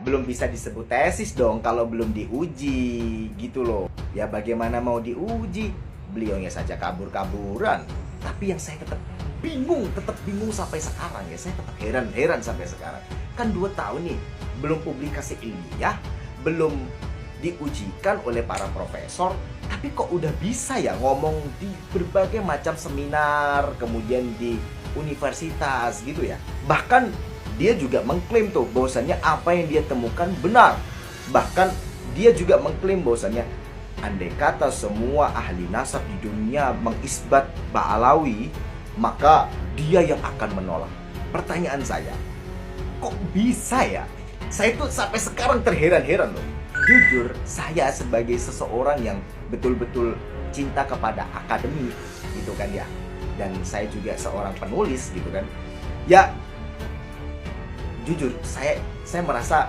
belum bisa disebut tesis dong kalau belum diuji gitu loh. Ya bagaimana mau diuji? Beliaunya saja kabur-kaburan. Tapi yang saya tetap bingung sampai sekarang ya. Saya tetap heran sampai sekarang. Kan 2 tahun nih, belum publikasi ilmiah, belum diujikan oleh para profesor, tapi kok udah bisa ya ngomong di berbagai macam seminar, kemudian di universitas gitu ya. Bahkan dia juga mengklaim tuh bahwasannya apa yang dia temukan benar. Bahkan dia juga mengklaim bahwasannya andai kata semua ahli nasab di dunia mengisbat Ba'alawi, maka dia yang akan menolak. Pertanyaan saya, kok bisa ya? Saya tuh sampai sekarang terheran-heran loh. Jujur, saya sebagai seseorang yang betul-betul cinta kepada akademik gitu kan ya. Dan saya juga seorang penulis gitu kan. Ya, jujur, saya merasa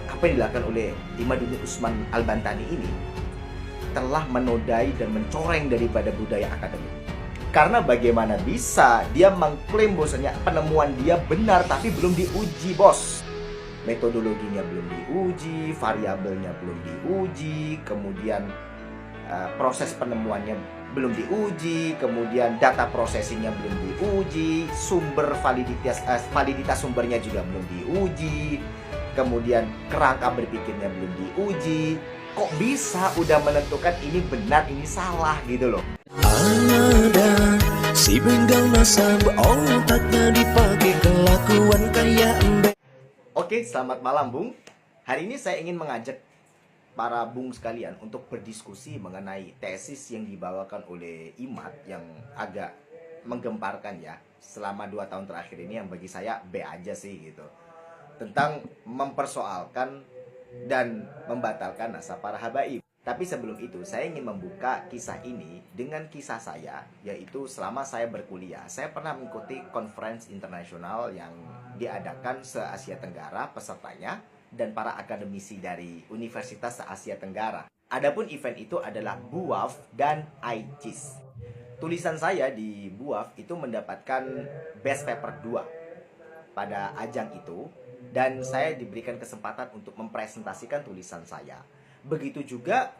apa yang dilakukan oleh Imaduddin Usman Al-Bantani ini telah menodai dan mencoreng daripada budaya akademik. Karena bagaimana bisa dia mengklaim bahwasanya penemuan dia benar tapi belum diuji, bos. Metodologinya belum diuji, variabelnya belum diuji, kemudian proses penemuannya belum diuji, kemudian data processingnya belum diuji, sumber validitas sumbernya juga belum diuji, kemudian kerangka berpikirnya belum diuji. Kok bisa udah menentukan ini benar, ini salah gitu loh. Ada si benggal nasab, otaknya dipakai kelakuan kayak embe. Oke, selamat malam Bung. Hari ini saya ingin mengajak para Bung sekalian untuk berdiskusi mengenai tesis yang dibawakan oleh Imad yang agak menggemparkan ya selama 2 tahun terakhir ini, yang bagi saya B aja sih gitu. Tentang mempersoalkan dan membatalkan nasab para habaib. Tapi sebelum itu, saya ingin membuka kisah ini dengan kisah saya, yaitu selama saya berkuliah, saya pernah mengikuti conference internasional yang diadakan se-Asia Tenggara pesertanya dan para akademisi dari Universitas se-Asia Tenggara. Adapun event itu adalah BUAF dan ICIS. Tulisan saya di BUAF itu mendapatkan best paper 2 pada ajang itu, dan saya diberikan kesempatan untuk mempresentasikan tulisan saya. Begitu juga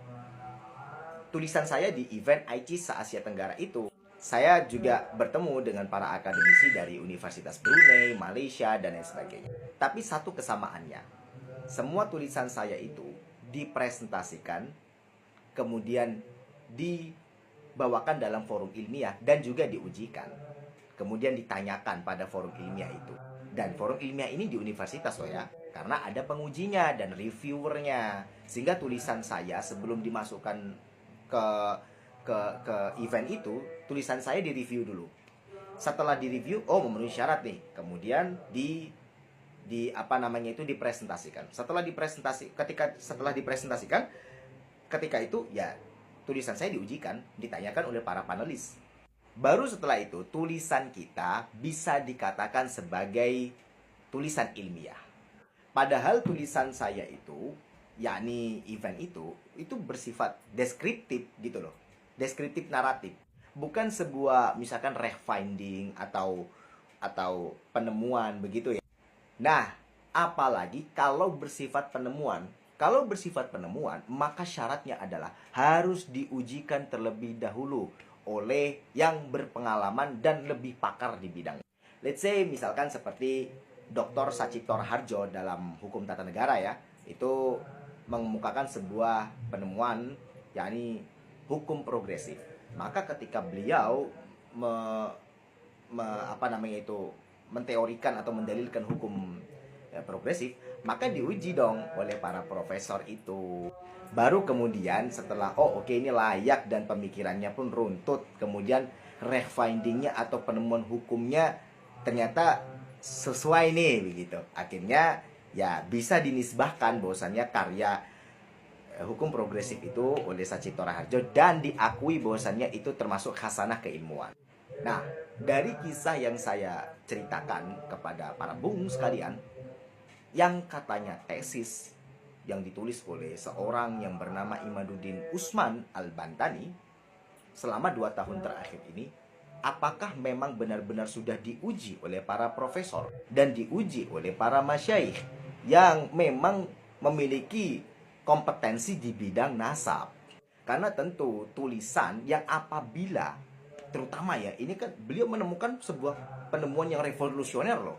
tulisan saya di event ICIS se-Asia Tenggara itu. Saya juga bertemu dengan para akademisi dari Universitas Brunei, Malaysia, dan lain sebagainya. Tapi satu kesamaannya, semua tulisan saya itu dipresentasikan, kemudian dibawakan dalam forum ilmiah, dan juga diujikan. Kemudian ditanyakan pada forum ilmiah itu. Dan forum ilmiah ini di universitas loh ya, karena ada pengujinya dan reviewernya. Sehingga tulisan saya sebelum dimasukkan ke event itu, tulisan saya direview dulu. Setelah direview, oh memenuhi syarat nih. Kemudian dipresentasikan. Setelah dipresentasikan, ketika itu ya tulisan saya diujikan, ditanyakan oleh para panelis. Baru setelah itu tulisan kita bisa dikatakan sebagai tulisan ilmiah. Padahal tulisan saya itu, yakni event itu bersifat deskriptif gitu loh. Deskriptif naratif. Bukan sebuah misalkan finding atau penemuan begitu ya. Nah, apalagi kalau bersifat penemuan. Kalau bersifat penemuan, maka syaratnya adalah harus diujikan terlebih dahulu oleh yang berpengalaman dan lebih pakar di bidang. Let's say misalkan seperti Dr. Sachitto Raharjo dalam hukum tata negara ya, itu mengemukakan sebuah penemuan yakni hukum progresif. Maka ketika beliau menteorikan atau mendalilkan hukum progresif, maka diuji dong oleh para profesor itu. Baru kemudian setelah ini layak dan pemikirannya pun runtut, kemudian findingnya atau penemuan hukumnya ternyata sesuai nih begitu. Akhirnya ya bisa dinisbahkan bahwasannya karya hukum progresif itu oleh Sachitto Raharjo dan diakui bahwasannya itu termasuk khasanah keilmuan. Nah, dari kisah yang saya ceritakan kepada para bung sekalian, yang katanya tesis yang ditulis oleh seorang yang bernama Imaduddin Usman Al-Bantani selama 2 tahun terakhir ini, apakah memang benar-benar sudah diuji oleh para profesor dan diuji oleh para masyaikh yang memang memiliki kompetensi di bidang nasab. Karena tentu tulisan yang apabila, terutama ya, ini kan beliau menemukan sebuah penemuan yang revolusioner loh.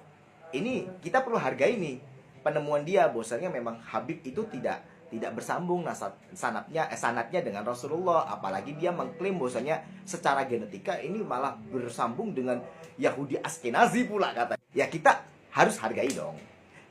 Ini kita perlu hargai nih penemuan dia, bahwasanya memang Habib itu tidak bersambung sanadnya dengan Rasulullah, apalagi dia mengklaim bahwasanya secara genetika ini malah bersambung dengan Yahudi Askenazi pula katanya. Ya kita harus hargai dong.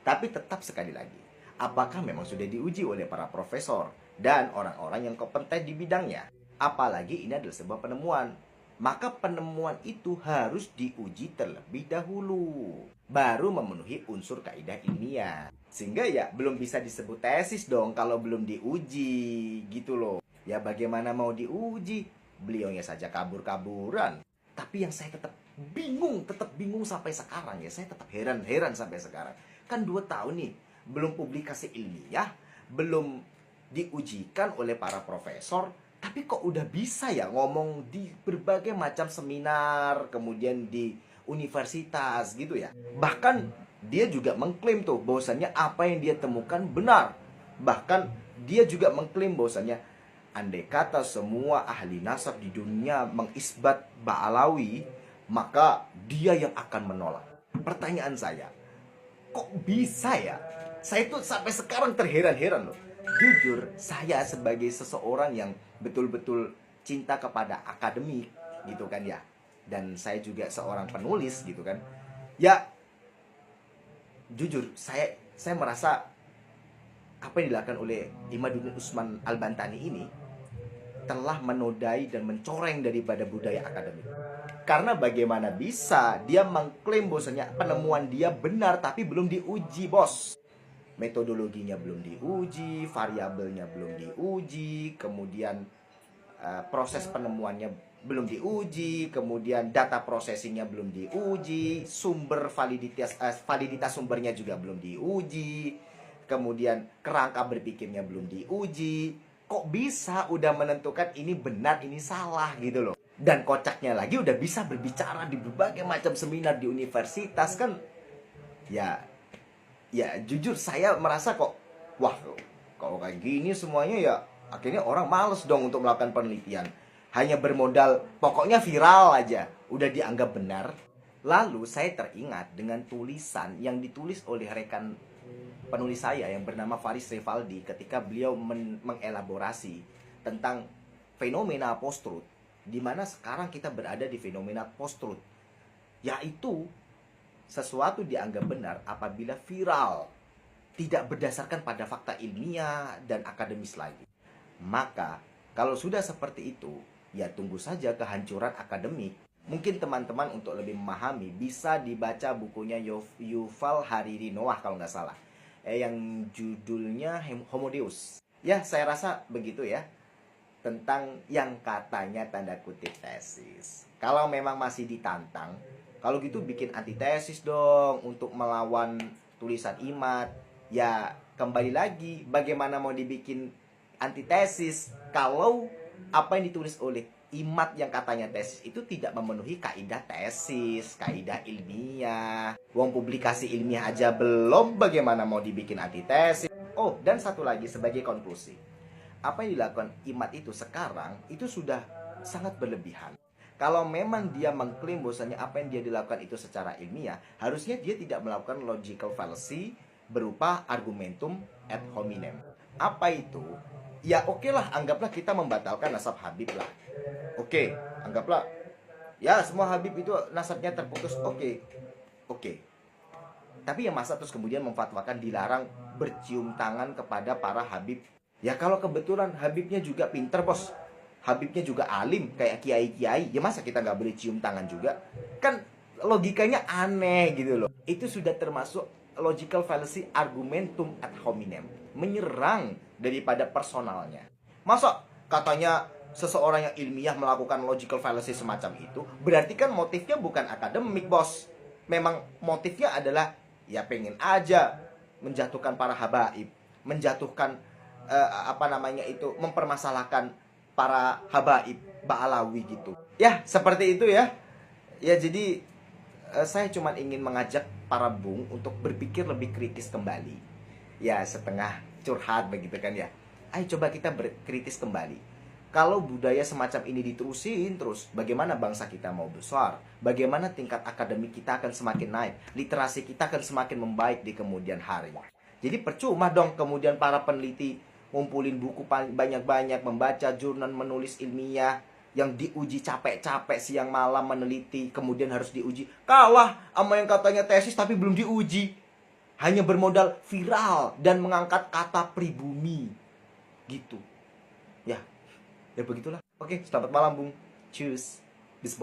Tapi tetap sekali lagi, apakah memang sudah diuji oleh para profesor dan orang-orang yang kompeten di bidangnya? Apalagi ini adalah sebuah penemuan. Maka penemuan itu harus diuji terlebih dahulu, baru memenuhi unsur kaidah ilmiah. Sehingga ya belum bisa disebut tesis dong kalau belum diuji gitu loh. Ya bagaimana mau diuji? Beliaunya saja kabur-kaburan. Tapi yang saya tetap bingung sampai sekarang ya. Saya tetap heran sampai sekarang. Kan 2 tahun nih, belum publikasi ilmiah, belum diujikan oleh para profesor, tapi kok udah bisa ya ngomong di berbagai macam seminar, kemudian di universitas gitu ya. Bahkan dia juga mengklaim tuh bahwasannya apa yang dia temukan benar. Bahkan dia juga mengklaim bahwasannya andai kata semua ahli nasab di dunia mengisbat Ba'alawi, maka dia yang akan menolak. Pertanyaan saya, kok bisa ya? Saya tuh sampai sekarang terheran-heran loh. Jujur, saya sebagai seseorang yang betul-betul cinta kepada akademik gitu kan ya, dan saya juga seorang penulis gitu kan ya, jujur saya merasa apa yang dilakukan oleh Imaduddin Usman Al-Bantani ini telah menodai dan mencoreng daripada budaya akademik. Karena bagaimana bisa dia mengklaim bahwasanya penemuan dia benar tapi belum diuji, bos. Metodologinya belum diuji, variabelnya belum diuji, kemudian proses penemuannya belum diuji, kemudian data processingnya belum diuji, sumber validitas sumbernya juga belum diuji, kemudian kerangka berpikirnya belum diuji. Kok bisa udah menentukan ini benar, ini salah gitu loh. Dan kocaknya lagi udah bisa berbicara di berbagai macam seminar di universitas kan. Ya jujur saya merasa kok, wah kalau kayak gini semuanya ya akhirnya orang males dong untuk melakukan penelitian. Hanya bermodal pokoknya viral aja udah dianggap benar. Lalu saya teringat dengan tulisan yang ditulis oleh rekan penulis saya yang bernama Faris Rivaldi ketika beliau mengelaborasi tentang fenomena post-truth, di mana sekarang kita berada di fenomena post-truth, yaitu sesuatu dianggap benar apabila viral, tidak berdasarkan pada fakta ilmiah dan akademis lagi. Maka kalau sudah seperti itu, ya tunggu saja kehancuran akademik. Mungkin teman-teman untuk lebih memahami bisa dibaca bukunya Yuval Harari Noah kalau nggak salah, yang judulnya Homo Deus. Ya saya rasa begitu ya, tentang yang katanya tanda kutip tesis. Kalau memang masih ditantang, kalau gitu bikin antitesis dong untuk melawan tulisan Imad. Ya kembali lagi, bagaimana mau dibikin antitesis kalau apa yang ditulis oleh Imad yang katanya tesis itu tidak memenuhi kaidah tesis, kaidah ilmiah. Wong publikasi ilmiah aja belum, bagaimana mau dibikin antitesis? Oh, dan satu lagi sebagai konklusi, apa yang dilakukan Imad itu sekarang itu sudah sangat berlebihan. Kalau memang dia mengklaim bahwasanya apa yang dia dilakukan itu secara ilmiah, harusnya dia tidak melakukan logical fallacy berupa argumentum ad hominem. Apa itu? Ya oke lah, anggaplah kita membatalkan nasab Habib lah. Oke, anggaplah ya semua Habib itu nasabnya terputus. Oke. Tapi ya masa terus kemudian memfatwakan dilarang bercium tangan kepada para Habib? Ya kalau kebetulan Habibnya juga pinter, bos, Habibnya juga alim kayak kiai-kiai, ya masa kita nggak boleh cium tangan juga? Kan logikanya aneh gitu loh. Itu sudah termasuk logical fallacy argumentum ad hominem, menyerang daripada personalnya. Masa katanya seseorang yang ilmiah melakukan logical fallacy semacam itu, berarti kan motifnya bukan akademik, bos. Memang motifnya adalah ya pengen aja menjatuhkan para habaib, menjatuhkan mempermasalahkan para habaib Ba'alawi gitu. Ya, seperti itu ya. Ya, jadi saya cuma ingin mengajak para bung untuk berpikir lebih kritis kembali. ya setengah curhat begitu kan ya. Ayo coba kita berkritis kembali. Kalau budaya semacam ini diterusin terus, bagaimana bangsa kita mau besar? Bagaimana tingkat akademik kita akan semakin naik? Literasi kita akan semakin membaik di kemudian hari. Jadi percuma dong kemudian para peneliti ngumpulin buku banyak-banyak, membaca jurnal, menulis ilmiah, yang diuji capek-capek siang malam meneliti, kemudian harus diuji. Kalah sama yang katanya tesis tapi belum diuji. Hanya bermodal viral dan mengangkat kata pribumi. Gitu. Ya begitulah. Oke, selamat malam Bung. Cheers. Bis